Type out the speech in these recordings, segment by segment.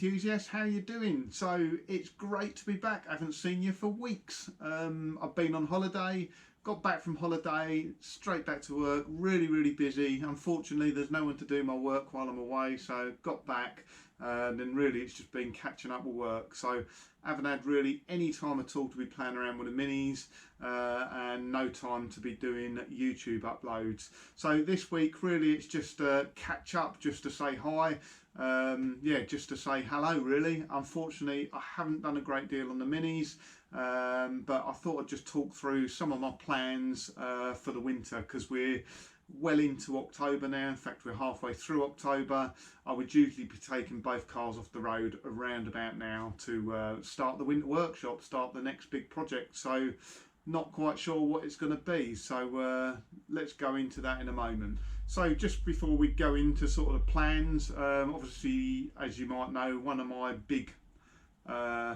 enthusiasts, how you doing? So it's great to be back. I haven't seen you for weeks. I've been on holiday, got back from holiday, straight back to work, really busy. Unfortunately, there's no one to do my work while I'm away, so got back and then really it's just been catching up with work. So I haven't had really any time at all to be playing around with the minis and no time to be doing YouTube uploads. So this week really it's just a catch up, just to say hi. Just to say hello really. Unfortunately I haven't done a great deal on the minis, but I thought I'd just talk through some of my plans for the winter, because we're well into October now. In fact, we're halfway through October. I would usually be taking both cars off the road around about now to start the winter workshop, start the next big project. So not quite sure what it's going to be, so let's go into that in a moment. So just before we go into sort of the plans, obviously as you might know, one of my big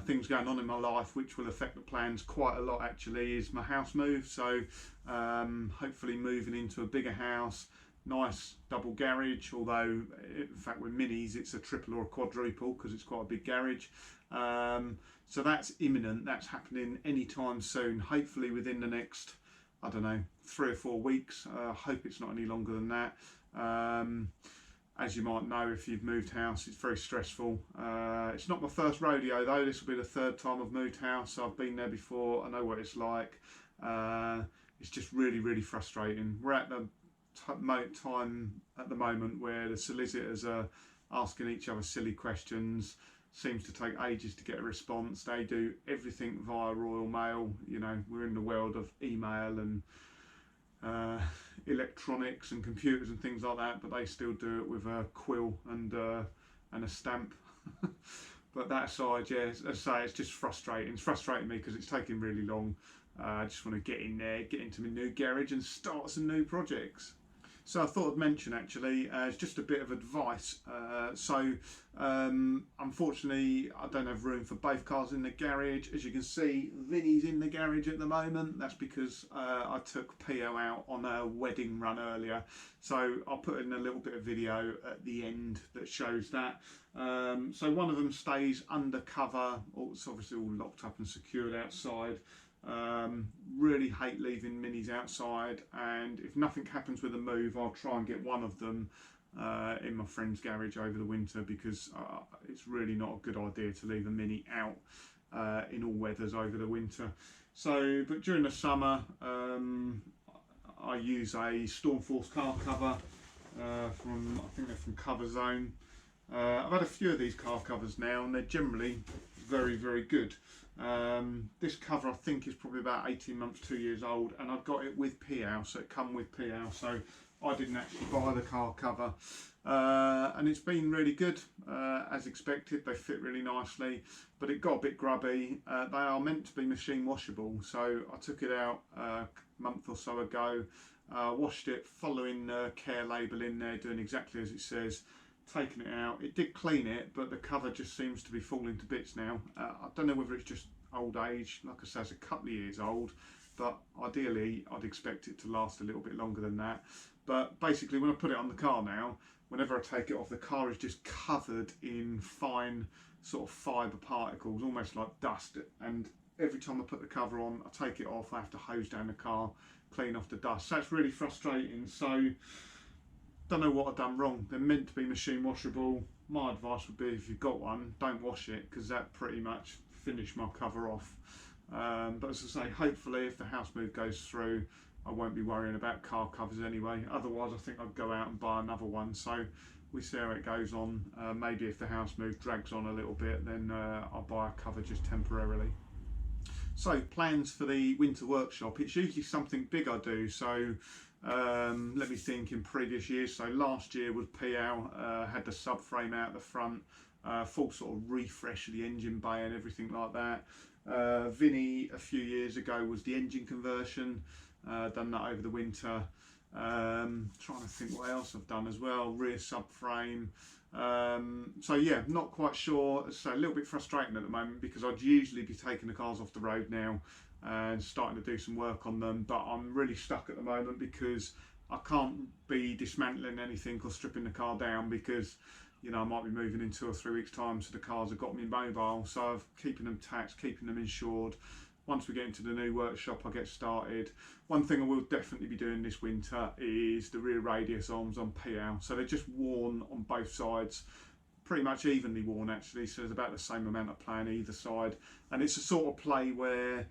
things going on in my life which will affect the plans quite a lot actually is my house move. So hopefully moving into a bigger house, nice double garage, although in fact with minis it's a triple or a quadruple because it's quite a big garage. So that's imminent, that's happening anytime soon, hopefully within the next, I don't know, 3 or 4 weeks. I hope it's not any longer than that. As you might know, if you've moved house, it's very stressful. It's not my first rodeo though, this will be the 3rd time I've moved house. I've been there before, I know what it's like. It's just really frustrating. We're at the time at the moment where the solicitors are asking each other silly questions. Seems to take ages to get a response. They do everything via Royal Mail. You know, we're in the world of email and electronics and computers and things like that, but they still do it with a quill and a stamp. But that aside, yeah, as I say, it's just frustrating. It's frustrating me because it's taking really long. I just want to get in there, get into my new garage and start some new projects. So I thought I'd mention actually, as just a bit of advice. Unfortunately, I don't have room for both cars in the garage. As you can see, Vinny's in the garage at the moment. That's because I took Pio out on a wedding run earlier. So I'll put in a little bit of video at the end that shows that. So one of them stays undercover. It's obviously all locked up and secured outside. Really hate leaving minis outside, and if nothing happens with the move I'll try and get one of them in my friend's garage over the winter, because it's really not a good idea to leave a mini out in all weathers over the winter. So but during the summer I use a Stormforce car cover from, I think they're from Cover Zone. I've had a few of these car covers now and they're generally very good. This cover I think is probably about 18 months, 2 years old, and I've got it with Pio, so it come with Pio, so I didn't actually buy the car cover. And it's been really good, as expected. They fit really nicely, but it got a bit grubby. They are meant to be machine washable, so I took it out a month or so ago, washed it, following the care label in there, doing exactly as it says. Taken it out, it did clean it, but the cover just seems to be falling to bits now. I don't know whether it's just old age. Like I say, it's a couple of years old, but ideally I'd expect it to last a little bit longer than that. But basically when I put it on the car now, whenever I take it off, the car is just covered in fine sort of fibre particles, almost like dust, and every time I put the cover on, I take it off, I have to hose down the car, clean off the dust. So it's really frustrating. So don't know what I've done wrong. They're meant to be machine washable. My advice would be, if you've got one, don't wash it, because that pretty much finished my cover off. But as I say, hopefully if the house move goes through, I won't be worrying about car covers anyway. Otherwise I think I'd go out and buy another one. So we see how it goes on. Maybe if the house move drags on a little bit, then I'll buy a cover just temporarily. So plans for the winter workshop. It's usually something big I do. So let me think, in previous years, so last year was PL, had the subframe out the front, full sort of refresh of the engine bay and everything like that. Vinny a few years ago was the engine conversion, done that over the winter. Trying to think what else I've done as well, rear subframe. So yeah, not quite sure. So a little bit frustrating at the moment, because I'd usually be taking the cars off the road now and starting to do some work on them, but I'm really stuck at the moment because I can't be dismantling anything or stripping the car down, because you know, I might be moving in 2 or 3 weeks' time, so the cars have got me mobile. So I'm keeping them taxed, keeping them insured. Once we get into the new workshop, I get started. One thing I will definitely be doing this winter is the rear radius arms on PL. So they're just worn on both sides, pretty much evenly worn actually. So there's about the same amount of play on either side. And it's a sort of play where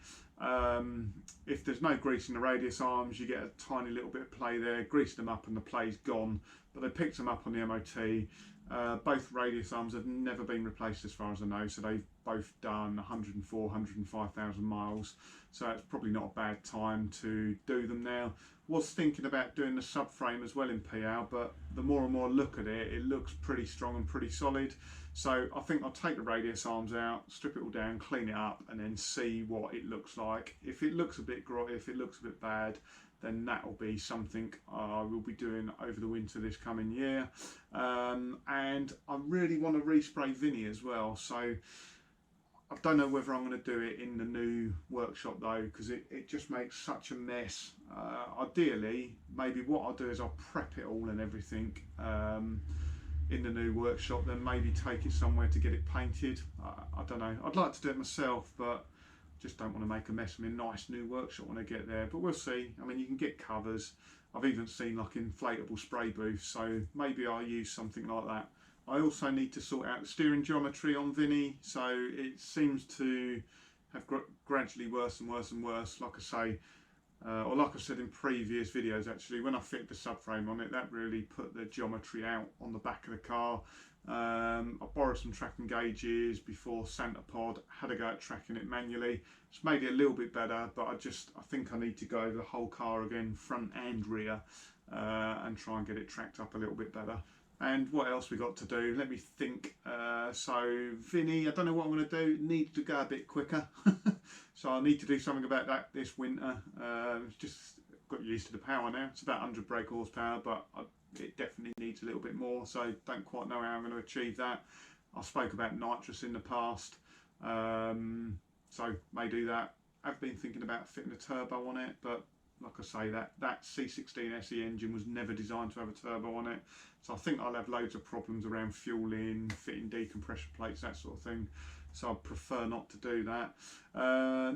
if there's no grease in the radius arms, you get a tiny little bit of play there, grease them up and the play's gone. But they picked them up on the MOT. Both radius arms have never been replaced as far as I know, so they've both done 104, 105,000 miles, so it's probably not a bad time to do them now. Was thinking about doing the subframe as well in PL, but the more and more I look at it, it looks pretty strong and pretty solid. So I think I'll take the radius arms out, strip it all down, clean it up, and then see what it looks like. If it looks a bit grotty, if it looks a bit bad, then that will be something I will be doing over the winter this coming year. And I really want to respray Vinny as well, so I don't know whether I'm going to do it in the new workshop though, because it just makes such a mess. Ideally, maybe what I'll do is I'll prep it all and everything in the new workshop, then maybe take it somewhere to get it painted. I don't know, I'd like to do it myself, but just don't want to make a mess of my nice new workshop when I get there, but we'll see. I mean, you can get covers. I've even seen like inflatable spray booths, so maybe I'll use something like that. I also need to sort out the steering geometry on Vinny, so it seems to have gradually worse and worse and worse, like I say, or like I said in previous videos actually, when I fit the subframe on it, that really put the geometry out on the back of the car. I borrowed some tracking gauges before Santapod, had a go at tracking it manually. It's made it a little bit better, but I think I need to go over the whole car again, front and rear, and try and get it tracked up a little bit better. And what else we got to do? Let me think. So Vinny, I don't know what I'm going to do. Need to go a bit quicker. So I need to do something about that this winter. It's just got used to the power now. It's about 100 brake horsepower, but it definitely needs a little bit more. So don't quite know how I'm going to achieve that. I spoke about nitrous in the past, so may do that. I've been thinking about fitting a turbo on it, but like I say, that C16 SE engine was never designed to have a turbo on it. So I think I'll have loads of problems around fueling, fitting decompression plates, that sort of thing. So I prefer not to do that.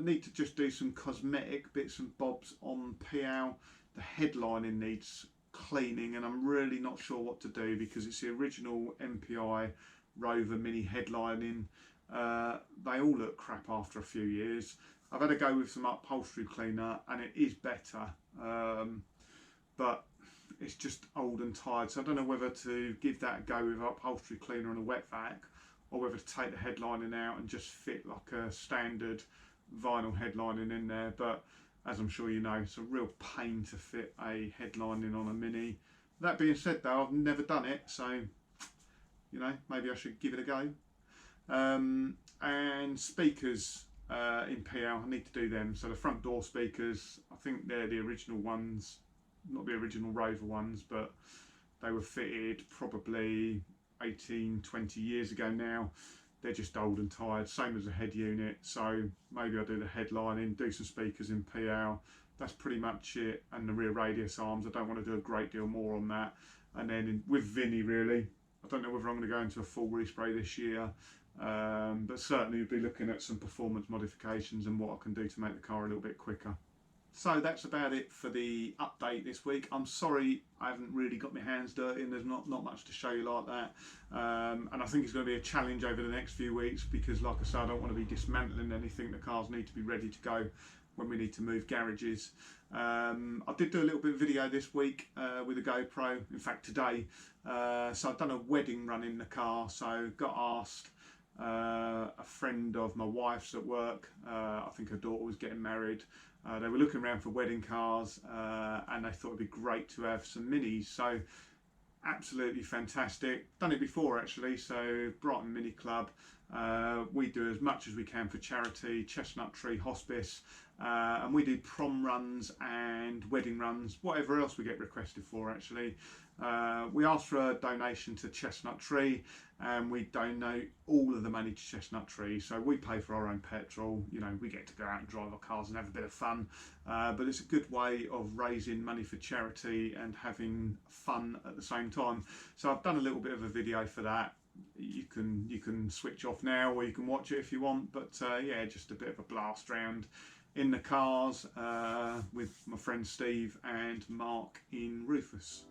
Need to just do some cosmetic bits and bobs on PL. The headlining needs cleaning, and I'm really not sure what to do because it's the original MPI Rover Mini headlining. They all look crap after a few years. I've had a go with some upholstery cleaner and it is better, but it's just old and tired, so I don't know whether to give that a go with upholstery cleaner and a wet vac, or whether to take the headlining out and just fit like a standard vinyl headlining in there. But as I'm sure you know, it's a real pain to fit a headlining on a Mini. That being said though, I've never done it, so you know, maybe I should give it a go. And speakers in PL, I need to do them. So the front door speakers, I think they're the original ones, not the original Rover ones, but they were fitted probably 18-20 years ago now. They're just old and tired, same as the head unit. So maybe I'll do the headlining, do some speakers in PL. That's pretty much it. And the rear radius arms, I don't want to do a great deal more on that. And then with Vinny, really, I don't know whether I'm going to go into a full respray this year, but certainly we'll be looking at some performance modifications and what I can do to make the car a little bit quicker. So that's about it for the update this week. I'm sorry I haven't really got my hands dirty and there's not much to show you like that. And I think it's going to be a challenge over the next few weeks because, like I said, I don't want to be dismantling anything. The cars need to be ready to go when we need to move garages. I did do a little bit of video this week with a GoPro, in fact today. So I've done a wedding run in the car, so got asked. A friend of my wife's at work, I think her daughter was getting married. They were looking around for wedding cars and they thought it'd be great to have some Minis. So absolutely fantastic. Done it before actually, so Brighton Mini Club. We do as much as we can for charity, Chestnut Tree Hospice. and we do prom runs and wedding runs, whatever else we get requested for actually. We ask for a donation to Chestnut Tree, and we donate all of the money to Chestnut Tree. So we pay for our own petrol, you know, we get to go out and drive our cars and have a bit of fun, but it's a good way of raising money for charity and having fun at the same time. So I've done a little bit of a video for that. You can switch off now, or you can watch it if you want, but yeah, just a bit of a blast round in the cars with my friend Steve and Mark in Rufus.